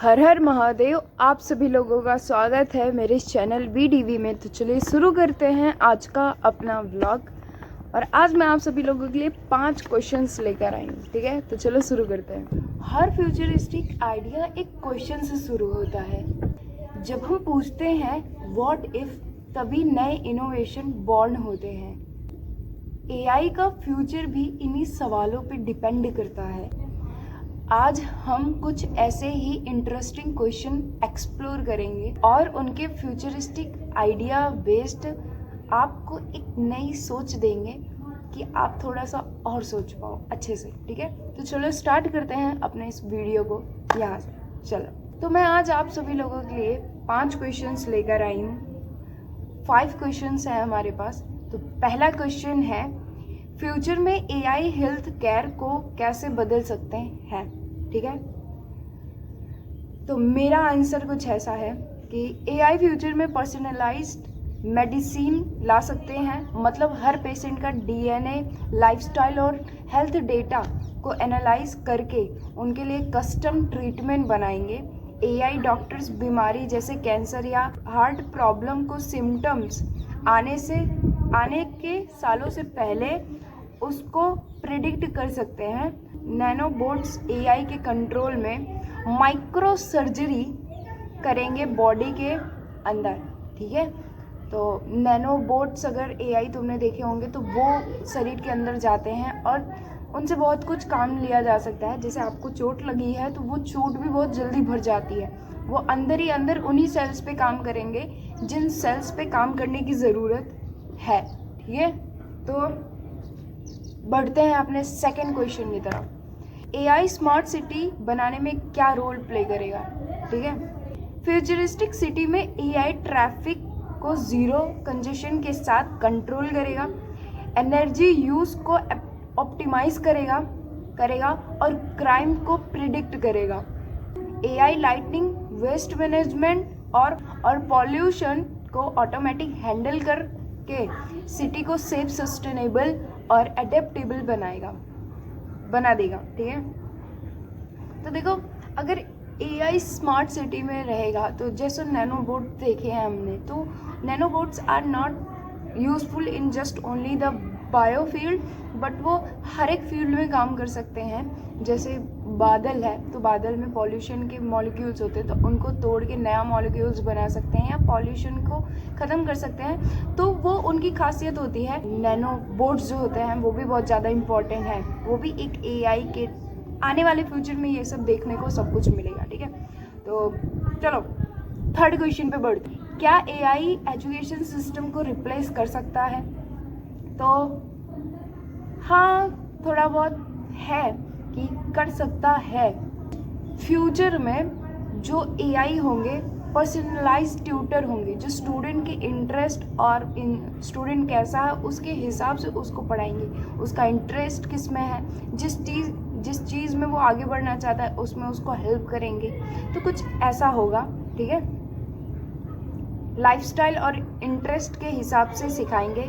हर हर महादेव। आप सभी लोगों का स्वागत है मेरे चैनल VDV में। तो चलिए शुरू करते हैं आज का अपना व्लॉग। और आज मैं आप सभी लोगों के लिए 5 क्वेश्चंस लेकर आई हूँ, ठीक है। तो चलो शुरू करते हैं। हर फ्यूचरिस्टिक आइडिया एक क्वेश्चन से शुरू होता है। जब हम पूछते हैं व्हाट इफ, तभी नए इनोवेशन बॉर्न होते हैं। AI का फ्यूचर भी इन्हीं सवालों पे डिपेंड करता है। आज हम कुछ ऐसे ही इंटरेस्टिंग क्वेश्चन एक्सप्लोर करेंगे और उनके फ्यूचरिस्टिक आइडिया बेस्ड आपको एक नई सोच देंगे कि आप थोड़ा सा और सोच पाओ अच्छे से, ठीक है। तो चलो स्टार्ट करते हैं अपने इस वीडियो को यहाँ से। चलो, तो मैं आज आप सभी लोगों के लिए 5 क्वेश्चंस लेकर आई हूँ। 5 क्वेश्चंस हैं हमारे पास। तो पहला क्वेश्चन है, फ्यूचर में AI हेल्थ केयर को कैसे बदल सकते हैं, ठीक है। तो मेरा आंसर कुछ ऐसा है कि AI फ्यूचर में पर्सनलाइज्ड मेडिसिन ला सकते हैं। मतलब हर पेशेंट का DNA, लाइफस्टाइल और हेल्थ डेटा को एनालाइज करके उनके लिए कस्टम ट्रीटमेंट बनाएंगे। AI डॉक्टर्स बीमारी जैसे कैंसर या हार्ट प्रॉब्लम को सिम्टम्स आने के सालों से पहले उसको प्रिडिक्ट कर सकते हैं। नैनोबोट्स AI के कंट्रोल में माइक्रो सर्जरी करेंगे बॉडी के अंदर, ठीक है। तो नैनोबोट्स अगर AI तुमने देखे होंगे तो वो शरीर के अंदर जाते हैं और उनसे बहुत कुछ काम लिया जा सकता है। जैसे आपको चोट लगी है तो वो चोट भी बहुत जल्दी भर जाती है। वो अंदर ही अंदर उन्हीं सेल्स पे काम करेंगे जिन सेल्स पे काम करने की ज़रूरत है, ठीक है। तो बढ़ते हैं अपने सेकंड क्वेश्चन की तरफ। AI स्मार्ट सिटी बनाने में क्या रोल प्ले करेगा, ठीक है। फ्यूचरिस्टिक सिटी में AI ट्रैफिक को ज़ीरो कंजेशन के साथ कंट्रोल करेगा, एनर्जी यूज़ को ऑप्टिमाइज करेगा और क्राइम को प्रिडिक्ट करेगा। AI लाइटनिंग, वेस्ट मैनेजमेंट और पॉल्यूशन को ऑटोमेटिक हैंडल करके सिटी को सेफ, सस्टेनेबल और एडेप्टेबल बना देगा, ठीक है। तो देखो, अगर AI स्मार्ट सिटी में रहेगा तो जैसे नैनोबोट देखे हैं हमने, तो nanobots are not useful in just only the biofield, but वो हर एक फील्ड में काम कर सकते हैं। जैसे बादल है तो बादल में पॉल्यूशन के मॉलिक्यूल्स होते हैं, तो उनको तोड़ के नया मॉलिक्यूल्स बना सकते हैं या पॉल्यूशन को ख़त्म कर सकते हैं। तो वो उनकी खासियत होती है। नैनोबोट्स जो होते हैं वो भी बहुत ज़्यादा इम्पॉर्टेंट है। वो भी एक AI के आने वाले फ्यूचर में ये सब देखने को सब कुछ मिलेगा, ठीक है। तो चलो थर्ड क्वेश्चन पे बढ़ते हैं। क्या AI एजुकेशन सिस्टम को रिप्लेस कर सकता है? तो हाँ, थोड़ा बहुत है कि कर सकता है। फ्यूचर में जो AI होंगे पर्सनलाइज्ड ट्यूटर होंगे, जो स्टूडेंट के इंटरेस्ट और स्टूडेंट कैसा है उसके हिसाब से उसको पढ़ाएंगे। उसका इंटरेस्ट किस में है, जिस चीज़ में वो आगे बढ़ना चाहता है उसमें उसको हेल्प करेंगे। तो कुछ ऐसा होगा, ठीक है। लाइफस्टाइल और इंटरेस्ट के हिसाब से सिखाएंगे।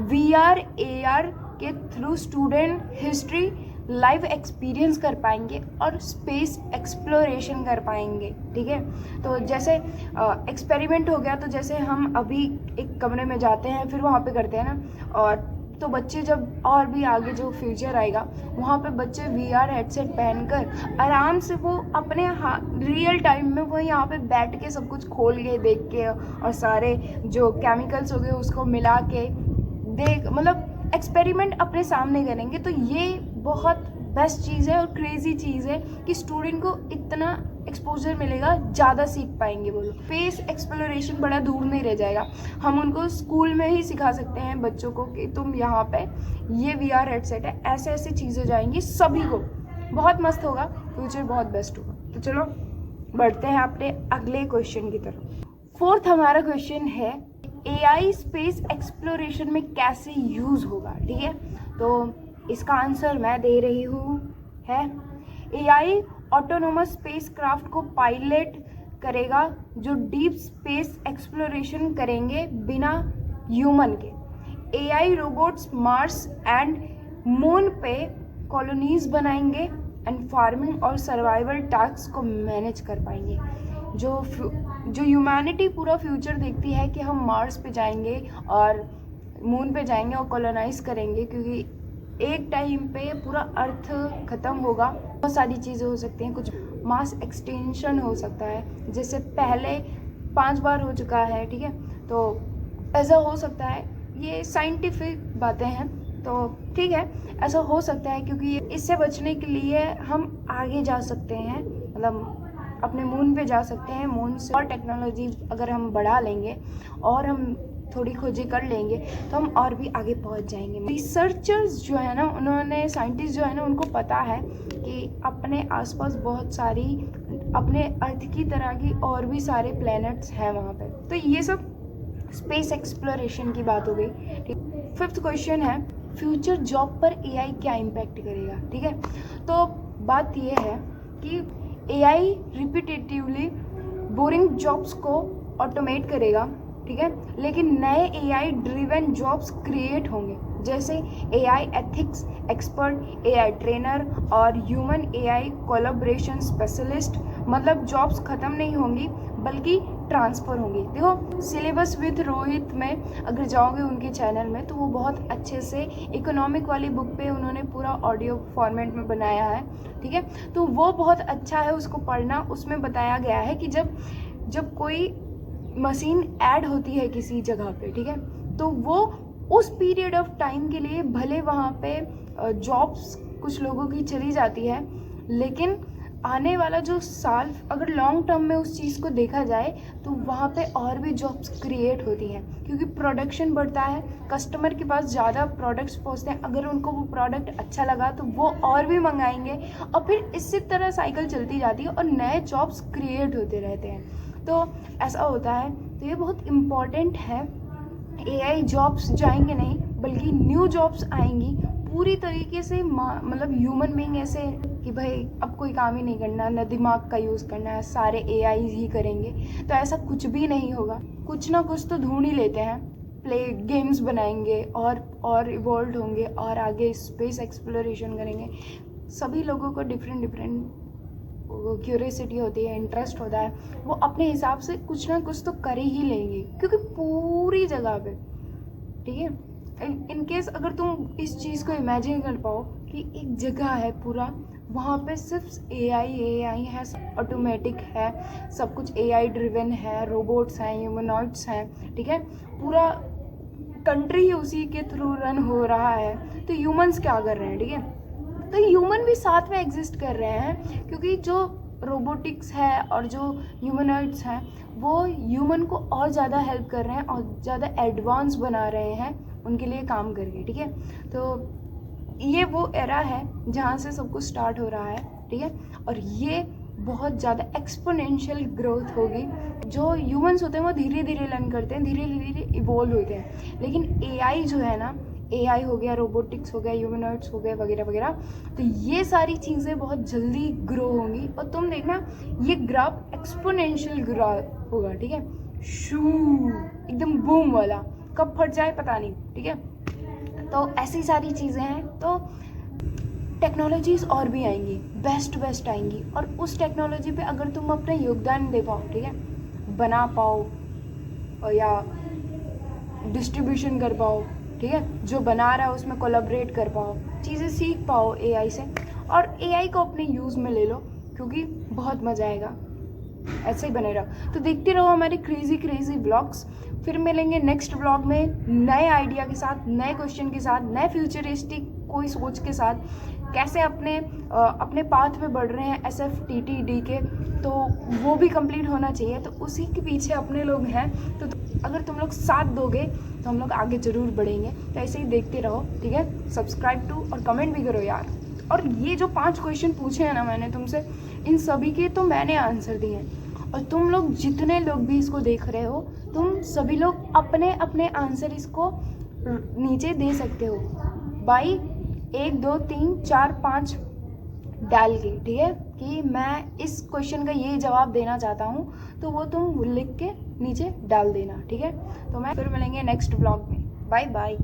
VR AR के through student history, live experience कर पाएंगे और स्पेस एक्सप्लोरेशन कर पाएंगे, ठीक है। तो जैसे एक्सपेरिमेंट हो गया, तो जैसे हम अभी एक कमरे में जाते हैं फिर वहाँ पे करते हैं ना, और तो बच्चे जब और भी आगे जो फ्यूचर आएगा वहाँ पे बच्चे VR हेडसेट पहनकर आराम से वो अपने रियल टाइम में वो यहाँ पे बैठ के सब कुछ खोल के देख के और सारे जो केमिकल्स हो गए उसको मिला के मतलब एक्सपेरिमेंट अपने सामने करेंगे। तो ये बहुत बेस्ट चीज़ है और क्रेजी चीज़ है कि स्टूडेंट को इतना एक्सपोजर मिलेगा, ज़्यादा सीख पाएंगे वो लोग। स्पेस एक्सप्लोरेशन बड़ा दूर नहीं रह जाएगा। हम उनको स्कूल में ही सिखा सकते हैं बच्चों को कि तुम यहाँ पे ये VR हेडसेट है, ऐसे ऐसे चीज़ें जाएंगी सभी को। बहुत मस्त होगा, फ्यूचर बहुत बेस्ट होगा। तो चलो बढ़ते हैं अपने अगले क्वेश्चन की तरफ। फोर्थ हमारा क्वेश्चन है, AI स्पेस एक्सप्लोरेशन में कैसे यूज़ होगा, ठीक है। तो इसका आंसर मैं दे रही हूँ है, AI ऑटोनोमस स्पेस क्राफ्ट को पायलट करेगा जो डीप स्पेस एक्सप्लोरेशन करेंगे बिना ह्यूमन के। AI robots Mars and moon पे कॉलोनीज बनाएंगे एंड फार्मिंग और सर्वाइवल टास्क को मैनेज कर पाएंगे। जो ह्यूमैनिटी पूरा फ्यूचर देखती है कि हम मार्स पे जाएंगे और मून पे जाएंगे और कॉलोनाइज करेंगे, क्योंकि एक टाइम पे पूरा अर्थ ख़त्म होगा। बहुत सारी चीज़ें हो सकती हैं, कुछ मास एक्सटेंशन हो सकता है, जैसे पहले 5 बार हो चुका है, ठीक है, तो ऐसा हो सकता है। ये साइंटिफिक बातें हैं, तो ठीक है ऐसा हो सकता है, क्योंकि इससे बचने के लिए हम आगे जा सकते हैं, मतलब अपने मून पे जा सकते हैं। मून से और टेक्नोलॉजी अगर हम बढ़ा लेंगे और हम थोड़ी खोजें कर लेंगे तो हम और भी आगे पहुंच जाएंगे। रिसर्चर्स जो है ना, उन्होंने साइंटिस्ट जो है ना, उनको पता है कि अपने आसपास बहुत सारी अपने अर्थ की तरह की और भी सारे प्लैनेट्स हैं वहाँ पे। तो ये सब स्पेस एक्सप्लोरेशन की बात हो गई। ठीक, 5th क्वेश्चन है फ्यूचर जॉब पर एआई क्या इम्पैक्ट करेगा। ठीक है, तो बात ये है कि एआई रिपीटेटिवली बोरिंग जॉब्स को ऑटोमेट करेगा, ठीक है, लेकिन नए एआई ड्रिवन जॉब्स क्रिएट होंगे, जैसे AI ethics expert, AI trainer और ह्यूमन एआई कोलैबोरेशन स्पेशलिस्ट। मतलब जॉब्स ख़त्म नहीं होंगी बल्कि ट्रांसफ़र होंगी। देखो सिलेबस विद रोहित में अगर जाओगे उनके चैनल में, तो वो बहुत अच्छे से इकोनॉमिक वाली बुक पे उन्होंने पूरा ऑडियो फॉर्मेट में बनाया है, ठीक है, तो वो बहुत अच्छा है उसको पढ़ना। उसमें बताया गया है कि जब कोई मशीन ऐड होती है किसी जगह पे, ठीक है, तो वो उस पीरियड ऑफ टाइम के लिए भले वहाँ पे जॉब्स कुछ लोगों की चली जाती है, लेकिन आने वाला जो साल अगर लॉन्ग टर्म में उस चीज़ को देखा जाए तो वहाँ पे और भी जॉब्स क्रिएट होती हैं, क्योंकि प्रोडक्शन बढ़ता है, कस्टमर के पास ज़्यादा प्रोडक्ट्स पहुँचते हैं। अगर उनको वो प्रोडक्ट अच्छा लगा तो वो और भी मंगाएंगे और फिर इसी तरह साइकिल चलती जाती है और नए जॉब्स क्रिएट होते रहते हैं। तो ऐसा होता है, तो ये बहुत इम्पॉर्टेंट है। एआई जॉब्स जाएंगे नहीं बल्कि न्यू जॉब्स आएंगी पूरी तरीके से, मतलब ह्यूमन बीइंग ऐसे कि भाई अब कोई काम ही नहीं करना, न दिमाग का यूज़ करना है, सारे एआई ही करेंगे। तो ऐसा कुछ भी नहीं होगा, कुछ ना कुछ तो ढूंढ ही लेते हैं। प्ले गेम्स बनाएंगे और इवॉल्व होंगे और आगे स्पेस एक्सप्लोरेशन करेंगे। सभी लोगों को डिफरेंट क्यूरियोसिटी होती है, इंटरेस्ट होता है, वो अपने हिसाब से कुछ ना कुछ तो कर ही लेंगे, क्योंकि पूरी जगह पे, ठीक है, इन केस अगर तुम इस चीज़ को इमेजिन कर पाओ कि एक जगह है पूरा, वहाँ पे सिर्फ एआई है, सब ऑटोमेटिक है, सब कुछ एआई ड्रिवन है, रोबोट्स हैं, ह्यूमनॉइड्स हैं, ठीक है, पूरा कंट्री ही उसी के थ्रू रन हो रहा है, तो ह्यूमंस क्या कर रहे हैं, ठीक है, तो ह्यूमन भी साथ में एग्जिस्ट कर रहे हैं, क्योंकि जो रोबोटिक्स है और जो ह्यूमनॉइड्स हैं वो ह्यूमन को और ज़्यादा हेल्प कर रहे हैं और ज़्यादा एडवांस बना रहे हैं उनके लिए काम करके, ठीक है। तो ये वो एरा है जहाँ से सब कुछ स्टार्ट हो रहा है, ठीक है, और ये बहुत ज़्यादा एक्सपोनेंशियल ग्रोथ होगी। जो ह्यूमंस होते हैं वो धीरे धीरे लर्न करते हैं, धीरे धीरे इवॉल्व होते हैं, लेकिन एआई जो है ना, एआई हो गया, रोबोटिक्स हो गया, ह्यूमनॉइड्स हो गए वगैरह वगैरह, तो ये सारी चीज़ें बहुत जल्दी ग्रो होंगी और तुम देखना ये ग्राफ एक्सपोनेंशियल ग्राफ होगा, ठीक है, शू एकदम बूम वाला, कब फट जाए पता नहीं, ठीक है। तो ऐसी सारी चीज़ें हैं, तो टेक्नोलॉजीज़ और भी आएंगी, बेस्ट आएंगी, और उस टेक्नोलॉजी पे अगर तुम अपना योगदान दे पाओ, ठीक है, बना पाओ और या डिस्ट्रीब्यूशन कर पाओ, ठीक है, जो बना रहा है उसमें कोलैबोरेट कर पाओ, चीज़ें सीख पाओ एआई से, और एआई को अपने यूज़ में ले लो, क्योंकि बहुत मज़ा आएगा। ऐसे ही बने रहो, तो देखते रहो हमारे क्रेजी ब्लॉग्स। फिर मिलेंगे नेक्स्ट ब्लॉग में नए आइडिया के साथ, नए क्वेश्चन के साथ, नए फ्यूचरिस्टिक कोई सोच के साथ, कैसे अपने पाथ में बढ़ रहे हैं SFTTD के, तो वो भी कंप्लीट होना चाहिए, तो उसी के पीछे अपने लोग हैं। तो अगर तुम लोग साथ दोगे तो हम लोग आगे ज़रूर बढ़ेंगे। तो ऐसे ही देखते रहो, ठीक है, सब्सक्राइब टू और कमेंट भी करो यार। और ये जो 5 क्वेश्चन पूछे हैं ना मैंने तुमसे, इन सभी के तो मैंने आंसर दिए हैं, और तुम लोग जितने लोग भी इसको देख रहे हो, तुम सभी लोग अपने अपने आंसर इसको नीचे दे सकते हो बाई 1 2 3 4 5 डाल के, ठीक है, कि मैं इस क्वेश्चन का ये जवाब देना चाहता हूँ, तो वो तुम लिख के नीचे डाल देना, ठीक है। तो मैं फिर मिलेंगे नेक्स्ट ब्लॉग में, बाय बाय।